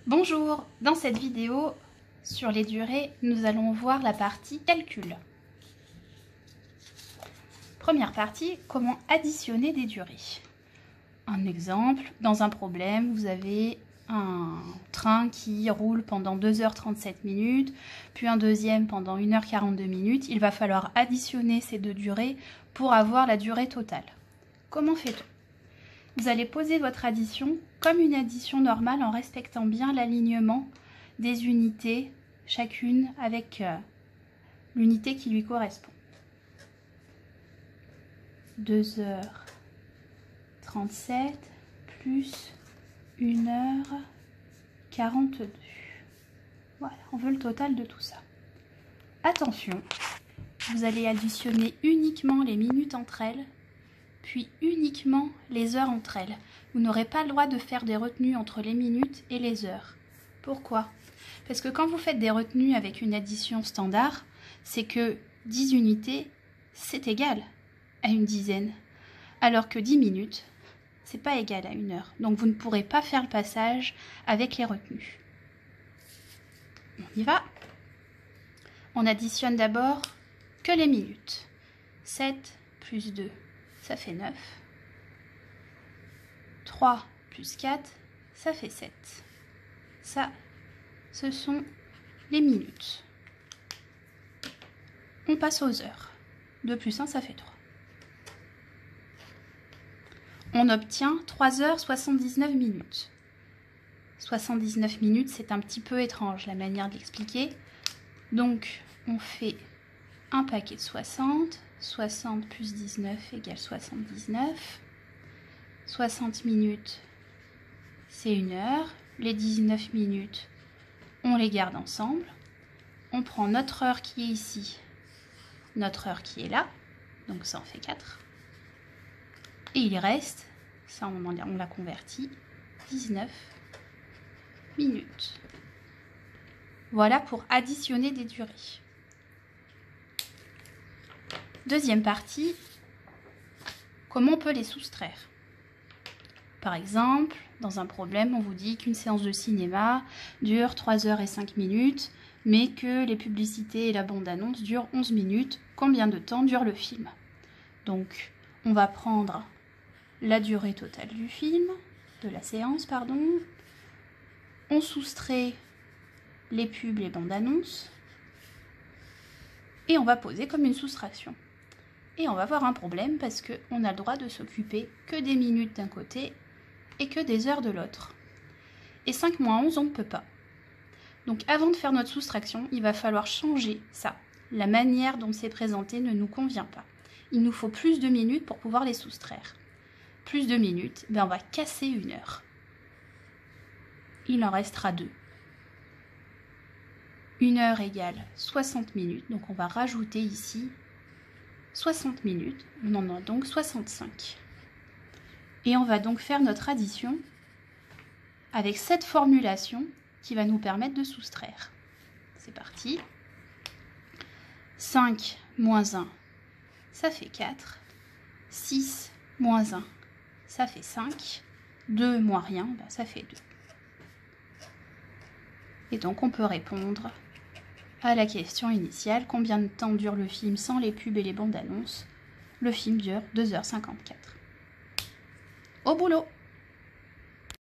Bonjour, dans cette vidéo sur les durées, nous allons voir la partie calcul. Première partie, comment additionner des durées. Un exemple, dans un problème, vous avez un train qui roule pendant 2h37 minutes, puis un deuxième pendant 1h42 minutes. Il va falloir additionner ces deux durées pour avoir la durée totale. Comment fait-on ? Vous allez poser votre addition comme une addition normale en respectant bien l'alignement des unités, chacune avec l'unité qui lui correspond. 2h37 plus 1h42. Voilà, on veut le total de tout ça. Attention, vous allez additionner uniquement les minutes entre elles, puis uniquement les heures entre elles. Vous n'aurez pas le droit de faire des retenues entre les minutes et les heures. Pourquoi? Parce que quand vous faites des retenues avec une addition standard, c'est que 10 unités, c'est égal à une dizaine. Alors que 10 minutes, c'est pas égal à 1 heure. Donc vous ne pourrez pas faire le passage avec les retenues. On y va. On additionne d'abord que les minutes. 7 plus 2. Ça fait 9. 3 plus 4, ça fait 7. Ça, ce sont les minutes. On passe aux heures. 2 plus 1, ça fait 3. On obtient 3h79 minutes. 79 minutes, c'est un petit peu étrange la manière de l'expliquer. Donc, on fait un paquet de 60. 60 plus 19 égale 79. 60 minutes, c'est 1 heure. Les 19 minutes, on les garde ensemble. On prend notre heure qui est ici, notre heure qui est là. Donc ça en fait 4. Et il reste, ça on l'a converti, 19 minutes. Voilà pour additionner des durées. Deuxième partie, comment on peut les soustraire? Par exemple, dans un problème, on vous dit qu'une séance de cinéma dure 3h05 minutes, mais que les publicités et la bande-annonce durent 11 minutes. Combien de temps dure le film? Donc, on va prendre la durée totale du film, de la séance, pardon. On soustrait les pubs, les bandes-annonces, et on va poser comme une soustraction. Et on va avoir un problème parce qu'on a le droit de s'occuper que des minutes d'un côté et que des heures de l'autre. Et 5 moins 11, on ne peut pas. Donc avant de faire notre soustraction, il va falloir changer ça. La manière dont c'est présenté ne nous convient pas. Il nous faut plus de minutes pour pouvoir les soustraire. Plus de minutes, ben on va casser 1 heure. Il en restera 2. 1 heure égale 60 minutes, donc on va rajouter ici 60 minutes, on en a donc 65. Et on va donc faire notre addition avec cette formulation qui va nous permettre de soustraire. C'est parti. 5 moins 1, ça fait 4. 6 moins 1, ça fait 5. 2 moins rien, ben ça fait 2. Et donc on peut répondre à la question initiale, combien de temps dure le film sans les pubs et les bandes annonces? Le film dure 2h54. Au boulot!